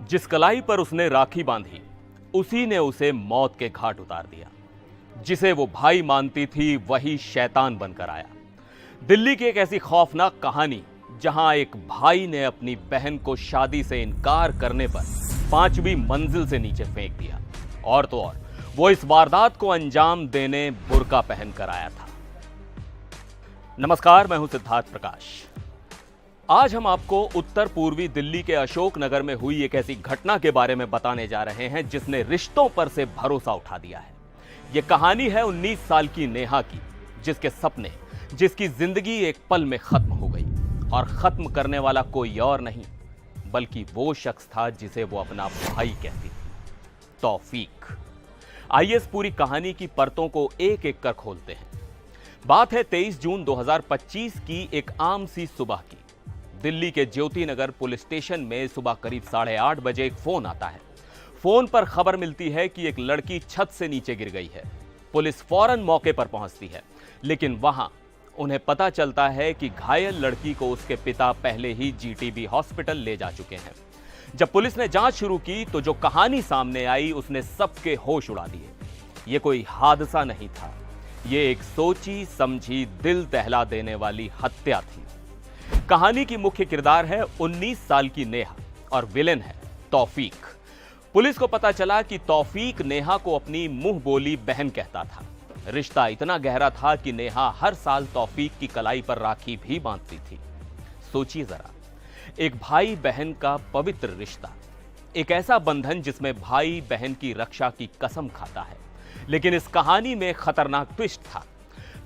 जिस कलाई पर उसने राखी बांधी, उसी ने उसे मौत के घाट उतार दिया। जिसे वो भाई मानती थी, वही शैतान बनकर आया। दिल्ली की एक ऐसी खौफनाक कहानी, जहां एक भाई ने अपनी बहन को शादी से इनकार करने पर 5वीं मंजिल से नीचे फेंक दिया। और तो और वो इस वारदात को अंजाम देने बुर्का पहनकर आया था। नमस्कार, मैं हूं सिद्धार्थ प्रकाश। आज हम आपको उत्तर पूर्वी दिल्ली के अशोक नगर में हुई एक ऐसी घटना के बारे में बताने जा रहे हैं जिसने रिश्तों पर से भरोसा उठा दिया है। यह कहानी है 19 साल की नेहा की, जिसके सपने, जिसकी जिंदगी एक पल में खत्म हो गई। और खत्म करने वाला कोई और नहीं, बल्कि वो शख्स था जिसे वो अपना भाई कहती थी, तौफीक। आइए इस पूरी कहानी की परतों को एक एक कर खोलते हैं। बात है 23 जून 2025 की एक आम सी सुबह की। दिल्ली के ज्योति नगर पुलिस स्टेशन में सुबह करीब 8:30 बजे एक फोन आता है। फोन पर खबर मिलती है कि एक लड़की छत से नीचे गिर गई है। पुलिस फौरन मौके पर पहुंचती है, लेकिन वहां उन्हें पता चलता है कि घायल लड़की को उसके पिता पहले ही जीटीबी हॉस्पिटल ले जा चुके हैं। जब पुलिस ने जांच शुरू की तो जो कहानी सामने आई उसने सबके होश उड़ा दिए। ये कोई हादसा नहीं था, ये एक सोची समझी, दिल दहला देने वाली हत्या थी। कहानी की मुख्य किरदार है 19 साल की नेहा और विलेन है तौफीक। पुलिस को पता चला कि तौफीक नेहा को अपनी मुंह बोली बहन कहता था। रिश्ता इतना गहरा था कि नेहा हर साल तौफीक की कलाई पर राखी भी बांधती थी। सोचिए जरा, एक भाई बहन का पवित्र रिश्ता, एक ऐसा बंधन जिसमें भाई बहन की रक्षा की कसम खाता है। लेकिन इस कहानी में खतरनाक ट्विस्ट था।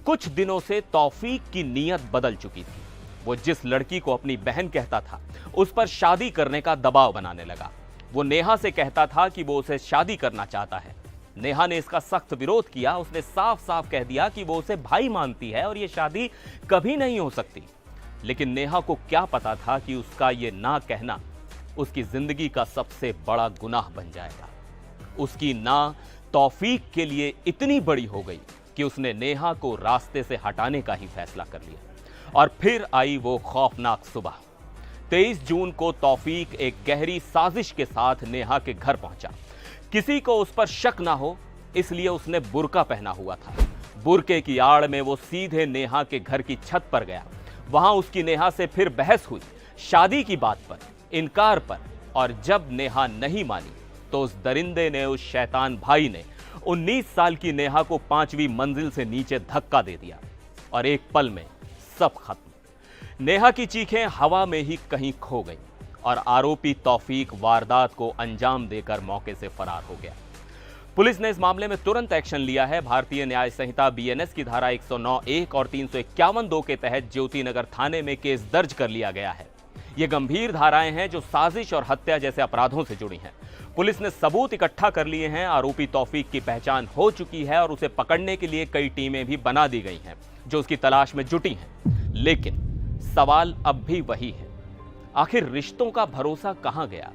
कुछ दिनों से तौफीक की नीयत बदल चुकी थी। वो जिस लड़की को अपनी बहन कहता था, उस पर शादी करने का दबाव बनाने लगा। वो नेहा से कहता था कि वो उसे शादी करना चाहता है। नेहा ने इसका सख्त विरोध किया। उसने साफ साफ कह दिया कि वो उसे भाई मानती है और ये शादी कभी नहीं हो सकती। लेकिन नेहा को क्या पता था कि उसका ये ना कहना उसकी जिंदगी का सबसे बड़ा गुनाह बन जाएगा। उसकी ना तौफीक के लिए इतनी बड़ी हो गई कि उसने नेहा को रास्ते से हटाने का ही फैसला कर लिया। और फिर आई वो खौफनाक सुबह। 23 जून को तौफीक एक गहरी साजिश के साथ नेहा के घर पहुंचा। किसी को उस पर शक ना हो, इसलिए उसने बुर्का पहना हुआ था। बुर्के की आड़ में वो सीधे नेहा के घर की छत पर गया। वहां उसकी नेहा से फिर बहस हुई, शादी की बात पर, इनकार पर। और जब नेहा नहीं मानी तो उस दरिंदे ने, उस शैतान भाई ने 19 साल की नेहा को 5वीं मंजिल से नीचे धक्का दे दिया। और एक पल में सब खत्म। नेहा की चीखें हवा में ही कहीं खो गई और आरोपी तौफीक वारदात को अंजाम देकर मौके से फरार हो गया। पुलिस ने इस मामले में तुरंत एक्शन लिया है। भारतीय न्याय संहिता बीएनएस की धारा 109(1) और 351(2) के तहत ज्योति नगर थाने में केस दर्ज कर लिया गया है। ये गंभीर धाराएं हैं जो साजिश और हत्या जैसे अपराधों से जुड़ी हैं। पुलिस ने सबूत इकट्ठा कर लिए हैं। आरोपी तौफीक की पहचान हो चुकी है और उसे पकड़ने के लिए कई टीमें भी बना दी गई हैं जो उसकी तलाश में जुटी हैं। लेकिन सवाल अब भी वही है, आखिर रिश्तों का भरोसा कहां गया?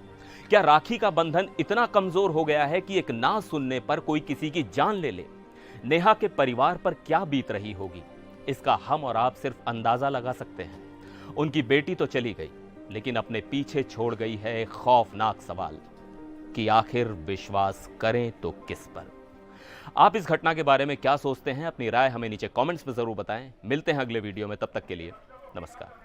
क्या राखी का बंधन इतना कमजोर हो गया है कि एक ना सुनने पर कोई किसी की जान ले ले? नेहा के परिवार पर क्या बीत रही होगी, इसका हम और आप सिर्फ अंदाजा लगा सकते हैं। उनकी बेटी तो चली गई, लेकिन अपने पीछे छोड़ गई है एक खौफनाक सवाल कि आखिर विश्वास करें तो किस पर? आप इस घटना के बारे में क्या सोचते हैं? अपनी राय हमें नीचे कमेंट्स में जरूर बताएं। मिलते हैं अगले वीडियो में, तब तक के लिए नमस्कार।